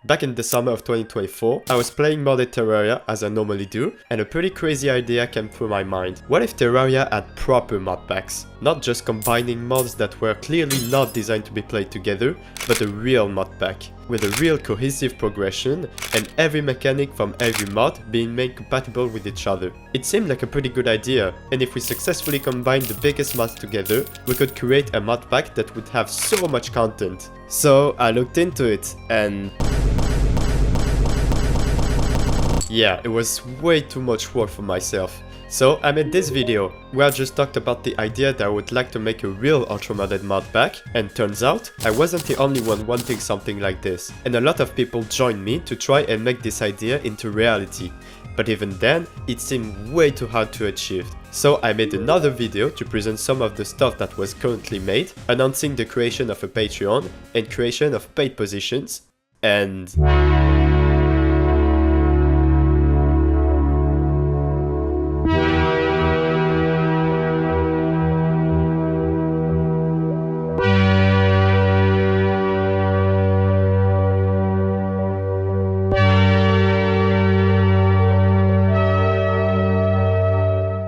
Back in the summer of 2024, I was playing modded Terraria as I normally do, and a pretty crazy idea came through my mind. What if Terraria had proper modpacks? Not just combining mods that were clearly not designed to be played together, but a real modpack, with a real cohesive progression, and every mechanic from every mod being made compatible with each other. It seemed like a pretty good idea, and if we successfully combined the biggest mods together, we could create a modpack that would have so much content. So I looked into it, and yeah, it was way too much work for myself. So I made this video, where I just talked about the idea that I would like to make a real ultra-modded modpack, and turns out, I wasn't the only one wanting something like this. And a lot of people joined me to try and make this idea into reality. But even then, it seemed way too hard to achieve. So I made another video to present some of the stuff that was currently made, announcing the creation of a Patreon, and creation of paid positions, and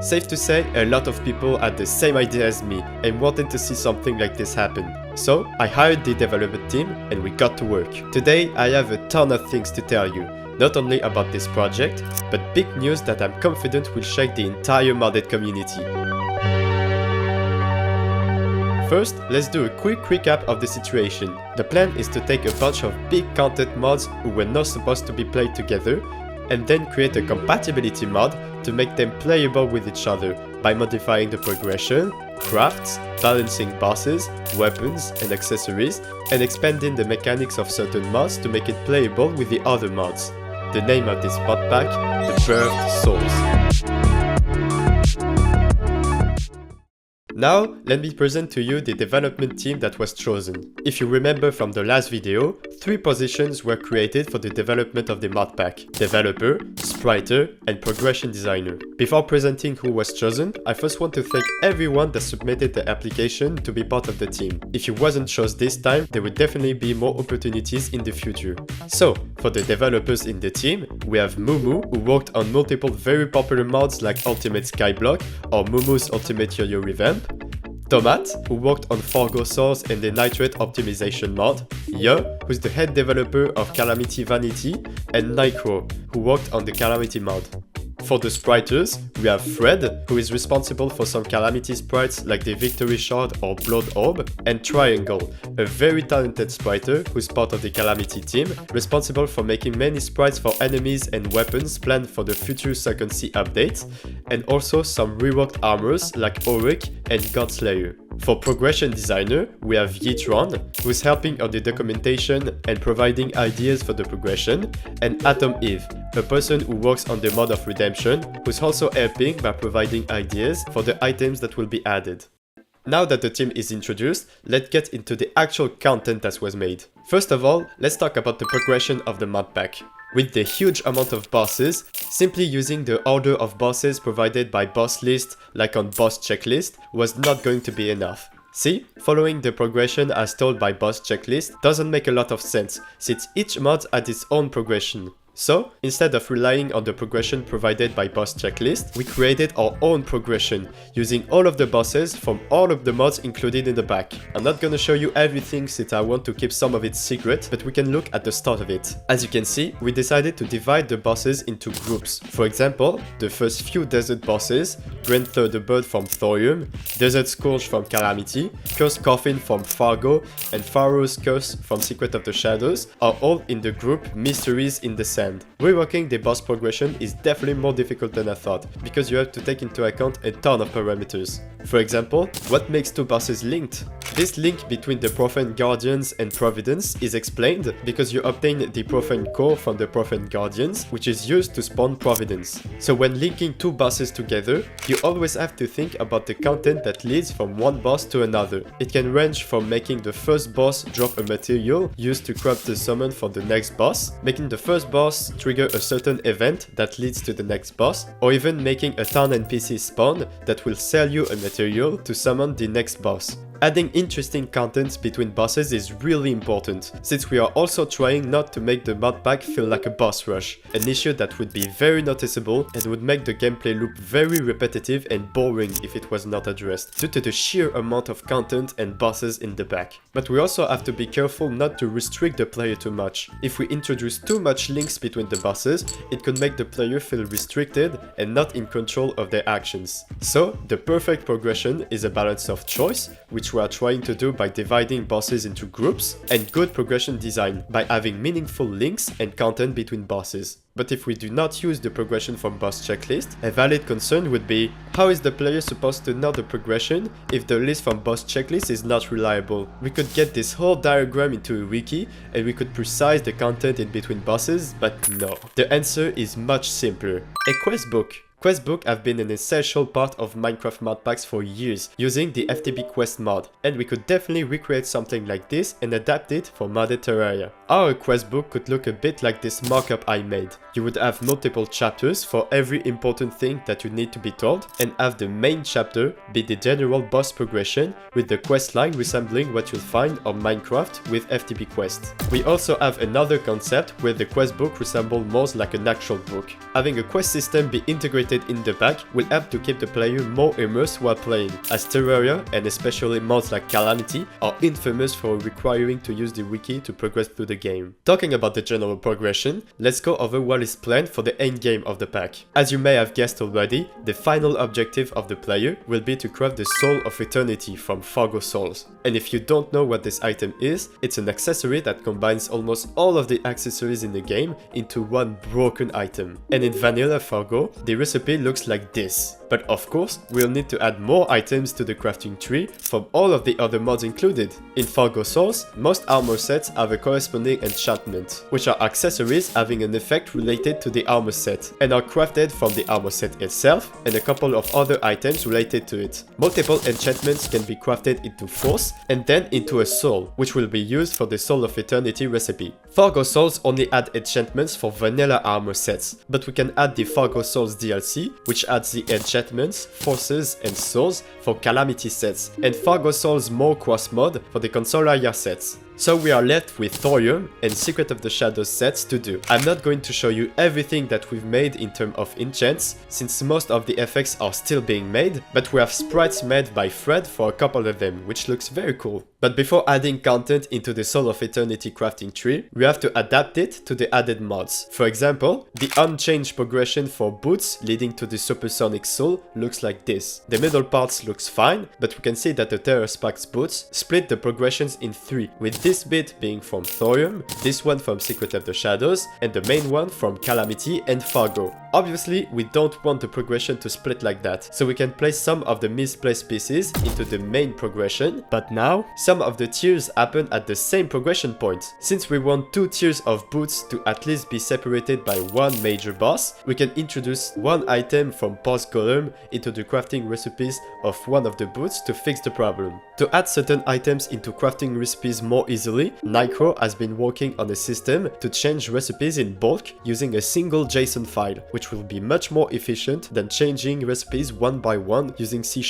safe to say, a lot of people had the same idea as me and wanted to see something like this happen. So I hired the development team and we got to work. Today I have a ton of things to tell you, not only about this project, but big news that I'm confident will shake the entire modded community. First, let's do a quick recap of the situation. The plan is to take a bunch of big content mods who were not supposed to be played together, and then create a compatibility mod to make them playable with each other by modifying the progression, crafts, balancing bosses, weapons and accessories, and expanding the mechanics of certain mods to make it playable with the other mods. The name of this modpack, the Bereft Souls. Now, let me present to you the development team that was chosen. If you remember from the last video, 3 positions were created for the development of the modpack: developer, spriter, and progression designer. Before presenting who was chosen, I first want to thank everyone that submitted the application to be part of the team. If you wasn't chosen this time, there will definitely be more opportunities in the future. So, for the developers in the team, we have Mumu, who worked on multiple very popular mods like Ultimate Skyblock or Mumu's Ultimate Yo-Yo Revamp, Tomat, who worked on Fargo Souls and the Nitrate Optimization mod, Ye, who's the head developer of Calamity Vanity, and Nycro, who worked on the Calamity mod. For the spriters, we have Fred, who is responsible for some Calamity sprites like the Victory Shard or Blood Orb, and Triangle, a very talented spriter who's part of the Calamity team, responsible for making many sprites for enemies and weapons planned for the future Second Sea update, and also some reworked armors like Auric and Godslayer. For progression designer, we have Yitron, who's helping on the documentation and providing ideas for the progression, and Atom Eve, a person who works on the mod of Redemption, who's also helping by providing ideas for the items that will be added. Now that the team is introduced, let's get into the actual content that was made. First of all, let's talk about the progression of the modpack. With the huge amount of bosses, simply using the order of bosses provided by boss list, like on boss checklist, was not going to be enough. See, following the progression as told by boss checklist doesn't make a lot of sense, since each mod had its own progression. So, instead of relying on the progression provided by boss checklist, we created our own progression, using all of the bosses from all of the mods included in the back. I'm not gonna show you everything since I want to keep some of it secret, but we can look at the start of it. As you can see, we decided to divide the bosses into groups. For example, the first few desert bosses, Brenther the Bird from Thorium, Desert Scourge from Calamity, Cursed Coffin from Fargo, and Pharaoh's Curse from Secret of the Shadows, are all in the group Mysteries in the Sand. Reworking the boss progression is definitely more difficult than I thought, because you have to take into account a ton of parameters. For example, what makes 2 bosses linked? This link between the Profane Guardians and Providence is explained because you obtain the Profane Core from the Profane Guardians, which is used to spawn Providence. So when linking 2 bosses together, you always have to think about the content that leads from one boss to another. It can range from making the first boss drop a material used to craft the summon for the next boss, making the first boss trigger a certain event that leads to the next boss, or even making a town NPC spawn that will sell you a material to summon the next boss. Adding interesting content between bosses is really important, since we are also trying not to make the mod pack feel like a boss rush, an issue that would be very noticeable and would make the gameplay loop very repetitive and boring if it was not addressed, due to the sheer amount of content and bosses in the pack. But we also have to be careful not to restrict the player too much. If we introduce too much links between the bosses, it could make the player feel restricted and not in control of their actions. So, the perfect progression is a balance of choice, which we are trying to do by dividing bosses into groups, and good progression design, by having meaningful links and content between bosses. But if we do not use the progression from boss checklist, a valid concern would be, how is the player supposed to know the progression if the list from boss checklist is not reliable? We could get this whole diagram into a wiki and we could precise the content in between bosses, but no. The answer is much simpler. A quest book. Questbook have been an essential part of Minecraft modpacks for years, using the FTB quest mod, and we could definitely recreate something like this and adapt it for modded Terraria. Our questbook could look a bit like this mockup I made. You would have multiple chapters for every important thing that you need to be told, and have the main chapter be the general boss progression, with the quest line resembling what you'll find on Minecraft with FTB quests. We also have another concept where the questbook resembles more like an actual book. Having a quest system be integrated in the pack will help to keep the player more immersed while playing, as Terraria, and especially mods like Calamity, are infamous for requiring to use the wiki to progress through the game. Talking about the general progression, let's go over what is planned for the endgame of the pack. As you may have guessed already, the final objective of the player will be to craft the Soul of Eternity from Fargo Souls. And if you don't know what this item is, it's an accessory that combines almost all of the accessories in the game into one broken item. And in vanilla Fargo, the recipe looks like this. But of course, we'll need to add more items to the crafting tree from all of the other mods included. In Fargo Souls, most armor sets have a corresponding enchantment, which are accessories having an effect related to the armor set, and are crafted from the armor set itself and a couple of other items related to it. Multiple enchantments can be crafted into Force and then into a Soul, which will be used for the Soul of Eternity recipe. Fargo Souls only add enchantments for vanilla armor sets, but we can add the Fargo Souls DLC, which adds the enchantments, forces, and souls for Calamity sets, and Fargo Souls More Cross mod for the Consoleria sets. So we are left with Thorium and Secret of the Shadows sets to do. I'm not going to show you everything that we've made in terms of enchants, since most of the effects are still being made, but we have sprites made by Fred for a couple of them, which looks very cool. But before adding content into the Soul of Eternity crafting tree, we have to adapt it to the added mods. For example, the unchanged progression for boots leading to the Supersonic Soul looks like this. The middle parts looks fine, but we can see that the Terraspax boots split the progressions in 3, with this bit being from Thorium, this one from Secret of the Shadows, and the main one from Calamity and Fargo. Obviously, we don't want the progression to split like that, so we can place some of the misplaced pieces into the main progression, but now, some of the tiers happen at the same progression point. Since we want 2 tiers of boots to at least be separated by one major boss, we can introduce one item from Post Golem into the crafting recipes of one of the boots to fix the problem. To add certain items into crafting recipes more easily, Nycro has been working on a system to change recipes in bulk using a single JSON file, which will be much more efficient than changing recipes one by one using C#.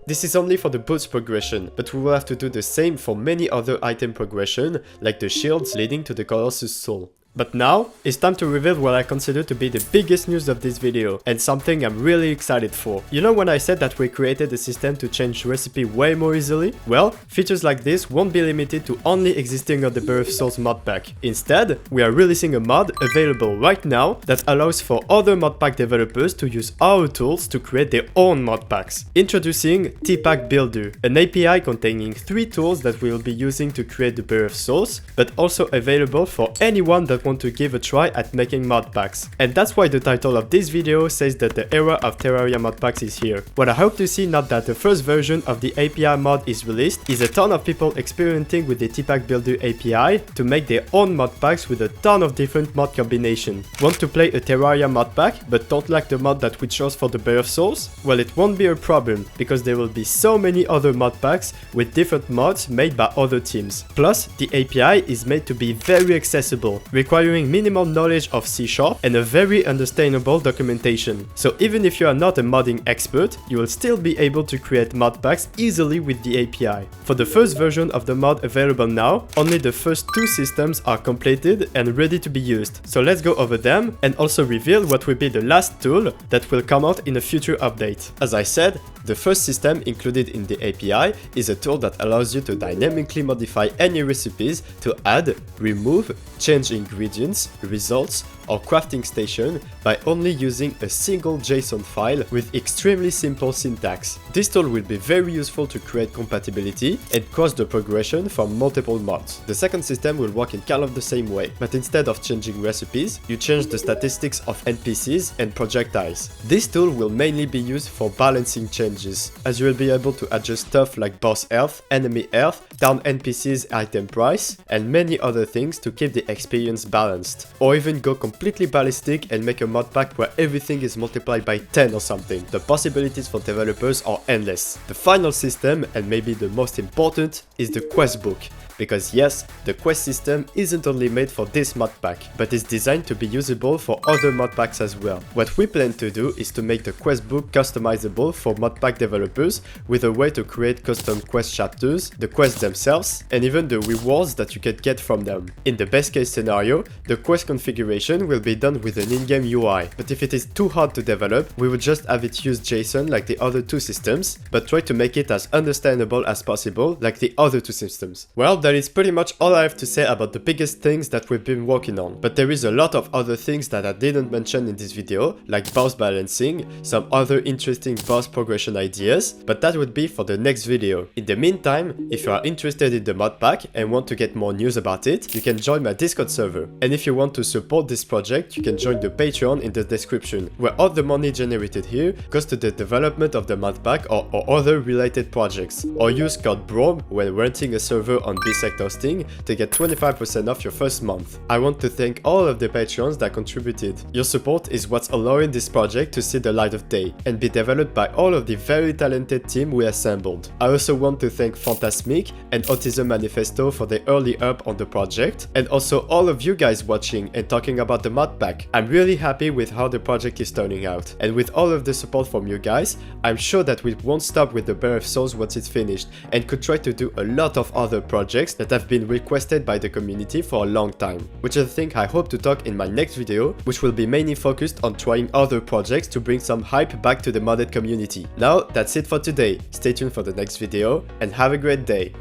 This is only for the boots progression, but we will have to do the same for many other item progression, like the shields leading to the Colossus Soul. But now, it's time to reveal what I consider to be the biggest news of this video, and something I'm really excited for. You know when I said that we created a system to change recipe way more easily? Well, features like this won't be limited to only existing on the Bereft Souls mod pack. Instead, we are releasing a mod available right now that allows for other mod pack developers to use our tools to create their own mod packs. Introducing TPack Builder, an API containing 3 tools that we will be using to create the Bereft Souls, but also available for anyone that want to give a try at making mod packs. And that's why the title of this video says that the era of Terraria mod packs is here. What I hope to see now that the first version of the API mod is released is a ton of people experimenting with the TPack Builder API to make their own mod packs with a ton of different mod combinations. Want to play a Terraria mod pack but don't like the mod that we chose for the Bereft Souls? Well, it won't be a problem because there will be so many other mod packs with different mods made by other teams. Plus, the API is made to be very accessible, requiring requiring minimal knowledge of C# and a very understandable documentation. So even if you are not a modding expert, you will still be able to create mod packs easily with the API. For the first version of the mod available now, only the first 2 systems are completed and ready to be used. So let's go over them and also reveal what will be the last tool that will come out in a future update. As I said, the first system included in the API is a tool that allows you to dynamically modify any recipes to add, remove, change ingredients, results, or crafting station by only using a single JSON file with extremely simple syntax. This tool will be very useful to create compatibility and cross the progression from multiple mods. The second system will work in kind of the same way, but instead of changing recipes, you change the statistics of NPCs and projectiles. This tool will mainly be used for balancing changes, as you will be able to adjust stuff like boss health, enemy health, down NPCs item price, and many other things to keep the experience balanced, or even go completely ballistic and make a mod pack where everything is multiplied by 10 or something. The possibilities for developers are endless. The final system, and maybe the most important, is the quest book. Because yes, the quest system isn't only made for this mod pack, but is designed to be usable for other mod packs as well. What we plan to do is to make the quest book customizable for mod pack developers with a way to create custom quest chapters, the quests themselves, and even the rewards that you can get from them. In the best case scenario, the quest configuration will be done with an in-game UI, but if it is too hard to develop, we would just have it use JSON like the other 2 systems, but try to make it as understandable as possible like the other 2 systems. Well, that is pretty much all I have to say about the biggest things that we've been working on, but there is a lot of other things that I didn't mention in this video, like boss balancing, some other interesting boss progression ideas, but that would be for the next video. In the meantime, if you are interested in the mod pack and want to get more news about it, you can join my Discord server. And if you want to support this project, you can join the Patreon in the description, where all the money generated here goes to the development of the mod pack or other related projects. Or use code brome when renting a server on Bisect Hosting to get 25% off your first month. I want to thank all of the patrons that contributed. Your support is what's allowing this project to see the light of day and be developed by all of the very talented team we assembled. I also want to thank Fantasmic and Autism Manifesto for the early help on the project, and also all of you guys watching and talking about the mod pack. I'm really happy with how the project is turning out, and with all of the support from you guys, I'm sure that we won't stop with the Bereft Souls once it's finished, and could try to do a lot of other projects that have been requested by the community for a long time, which is a thing I hope to talk in my next video, which will be mainly focused on trying other projects to bring some hype back to the modded community. Now, that's it for today. Stay tuned for the next video, and have a great day.